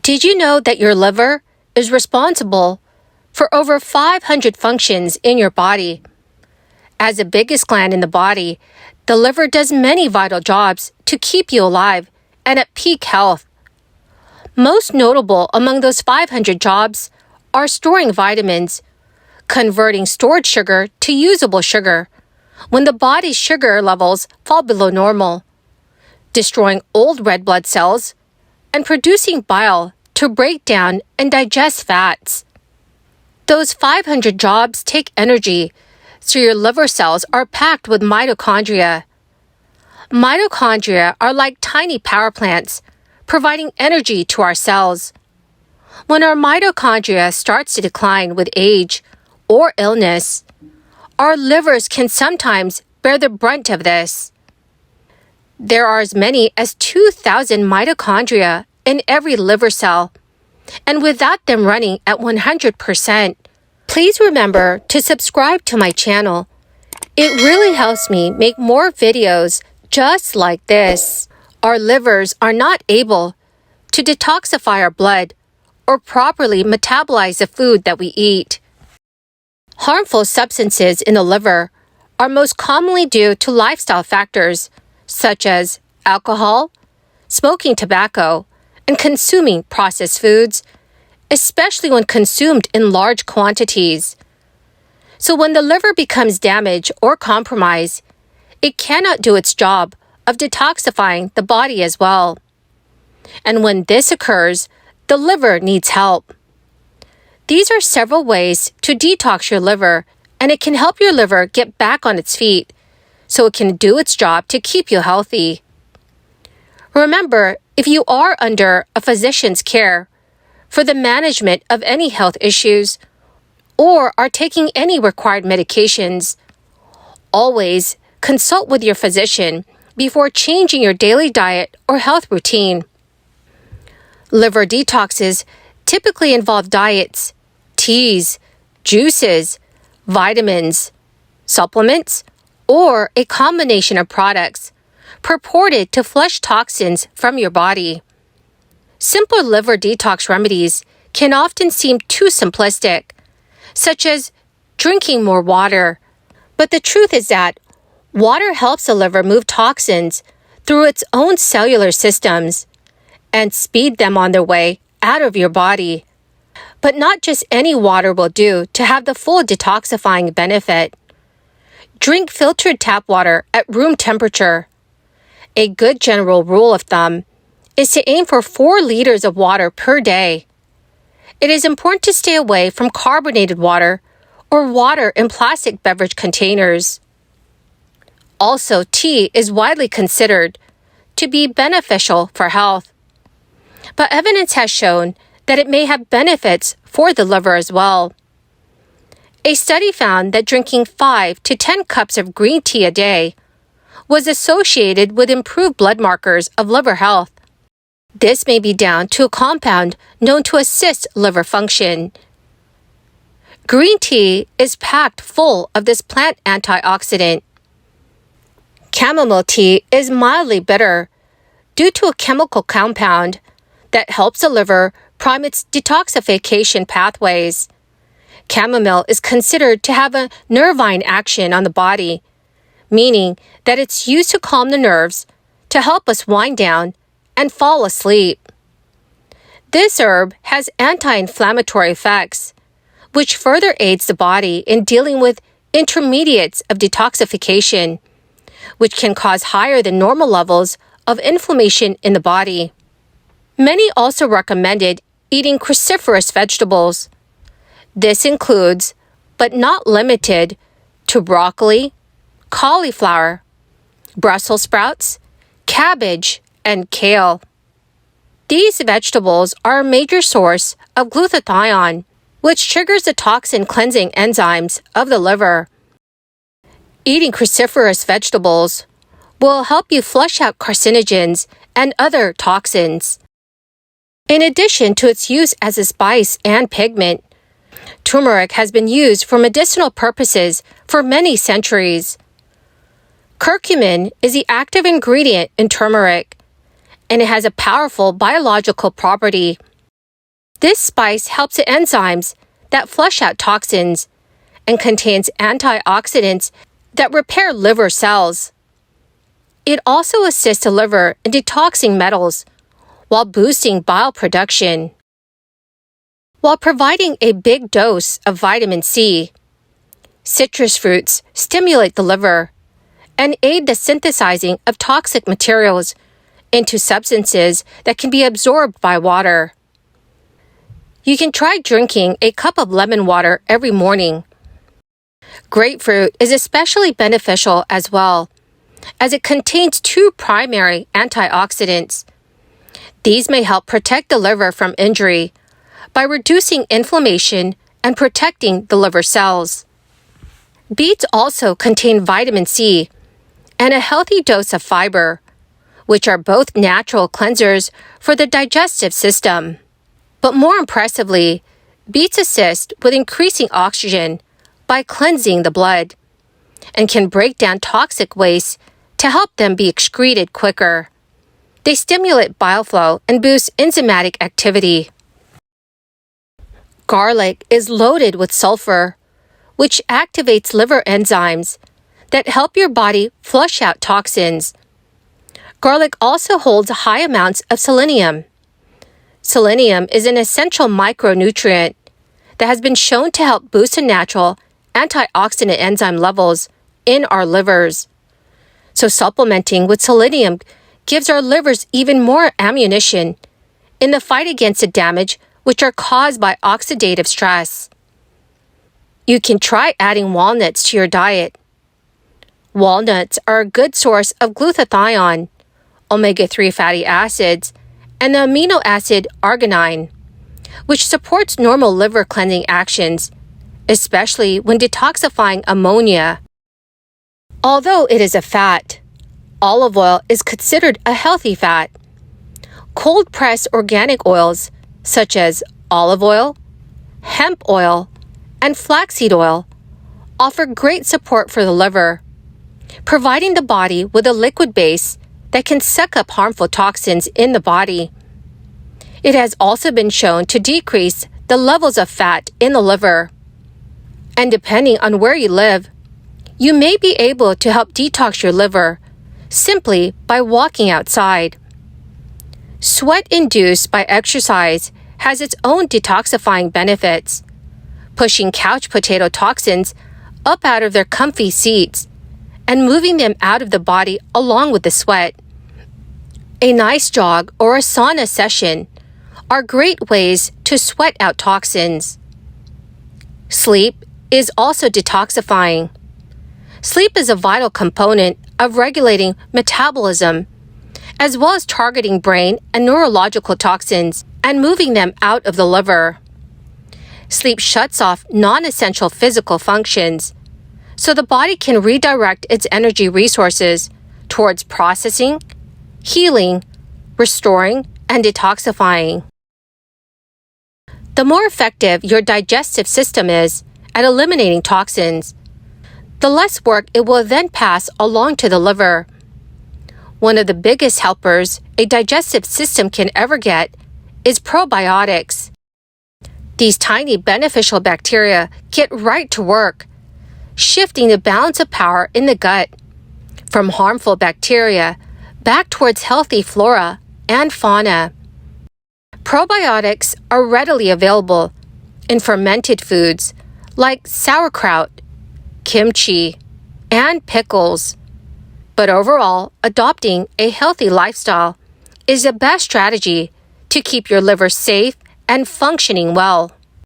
Did you know that your liver is responsible for over 500 functions in your body? As the biggest gland in the body, the liver does many vital jobs to keep you alive and at peak health. Most notable among those 500 jobs are storing vitamins, converting stored sugar to usable sugar when the body's sugar levels fall below normal, destroying old red blood cells, and producing bile to break down and digest fats. Those 500 jobs take energy, so your liver cells are packed with mitochondria. Mitochondria are like tiny power plants, providing energy to our cells. When our mitochondria starts to decline with age or illness, our livers can sometimes bear the brunt of this. There are as many as 2,000 mitochondria in every liver cell, and without them running at 100%, please remember to subscribe to my channel. It really helps me make more videos just like this. Our livers are not able to detoxify our blood or properly metabolize the food that we eat. Harmful substances in the liver are most commonly due to lifestyle factors such as alcohol, smoking tobacco, and consuming processed foods, especially when consumed in large quantities. So when the liver becomes damaged or compromised, it cannot do its job of detoxifying the body as well. And when this occurs, the liver needs help. These are several ways to detox your liver, and it can help your liver get back on its feet so it can do its job to keep you healthy. Remember, if you are under a physician's care for the management of any health issues or are taking any required medications, always consult with your physician before changing your daily diet or health routine. Liver detoxes typically involve diets, teas, juices, vitamins, supplements, or a combination of products purported to flush toxins from your body. Simple liver detox remedies can often seem too simplistic, such as drinking more water. But the truth is that water helps the liver move toxins through its own cellular systems and speed them on their way out of your body. But not just any water will do to have the full detoxifying benefit. Drink filtered tap water at room temperature. A good general rule of thumb is to aim for 4 liters of water per day. It is important to stay away from carbonated water or water in plastic beverage containers. Also, tea is widely considered to be beneficial for health, but evidence has shown that it may have benefits for the liver as well. A study found that drinking 5 to 10 cups of green tea a day was associated with improved blood markers of liver health. This may be down to a compound known to assist liver function. Green tea is packed full of this plant antioxidant. Chamomile tea is mildly bitter due to a chemical compound that helps the liver prime its detoxification pathways. Chamomile is considered to have a nervine action on the body, meaning that it's used to calm the nerves to help us wind down and fall asleep. This herb has anti-inflammatory effects, which further aids the body in dealing with intermediates of detoxification, which can cause higher than normal levels of inflammation in the body. Many also recommended eating cruciferous vegetables. This includes, but not limited to broccoli, cauliflower, Brussels sprouts, cabbage, and kale. These vegetables are a major source of glutathione, which triggers the toxin cleansing enzymes of the liver. Eating cruciferous vegetables will help you flush out carcinogens and other toxins. In addition to its use as a spice and pigment, turmeric has been used for medicinal purposes for many centuries. Curcumin is the active ingredient in turmeric, and it has a powerful biological property This spice helps the enzymes that flush out toxins and contains antioxidants that repair liver cells. It also assists the liver in detoxing metals while boosting bile production. While providing a big dose of vitamin C, citrus fruits stimulate the liver and aid the synthesizing of toxic materials into substances that can be absorbed by water. You can try drinking a cup of lemon water every morning. Grapefruit is especially beneficial as well, as it contains two primary antioxidants. These may help protect the liver from injury by reducing inflammation and protecting the liver cells. Beets also contain vitamin C and a healthy dose of fiber, which are both natural cleansers for the digestive system. But more impressively, beets assist with increasing oxygen by cleansing the blood and can break down toxic waste to help them be excreted quicker. They stimulate bile flow and boost enzymatic activity. Garlic is loaded with sulfur, which activates liver enzymes that help your body flush out toxins. Garlic also holds high amounts of selenium. Selenium is an essential micronutrient that has been shown to help boost the natural antioxidant enzyme levels in our livers. So supplementing with selenium gives our livers even more ammunition in the fight against the damage which are caused by oxidative stress. You can try adding walnuts to your diet. Walnuts are a good source of glutathione, omega-3 fatty acids, and the amino acid arginine, which supports normal liver cleansing actions, especially when detoxifying ammonia. Although it is a fat, olive oil is considered a healthy fat. Cold-pressed organic oils, such as olive oil, hemp oil, and flaxseed oil, offer great support for the liver, providing the body with a liquid base that can suck up harmful toxins in the body. It has also been shown to decrease the levels of fat in the liver. And depending on where you live, you may be able to help detox your liver simply by walking outside. Sweat induced by exercise has its own detoxifying benefits, pushing couch potato toxins up out of their comfy seats and moving them out of the body along with the sweat. A nice jog or a sauna session are great ways to sweat out toxins. Sleep is also detoxifying. Sleep is a vital component of regulating metabolism, as well as targeting brain and neurological toxins and moving them out of the liver. Sleep shuts off non-essential physical functions, so the body can redirect its energy resources towards processing, healing, restoring, and detoxifying. The more effective your digestive system is at eliminating toxins, the less work it will then pass along to the liver. One of the biggest helpers a digestive system can ever get is probiotics. These tiny beneficial bacteria get right to work, shifting the balance of power in the gut from harmful bacteria back towards healthy flora and fauna. Probiotics are readily available in fermented foods like sauerkraut, kimchi, and pickles. But overall, adopting a healthy lifestyle is the best strategy to keep your liver safe and functioning well.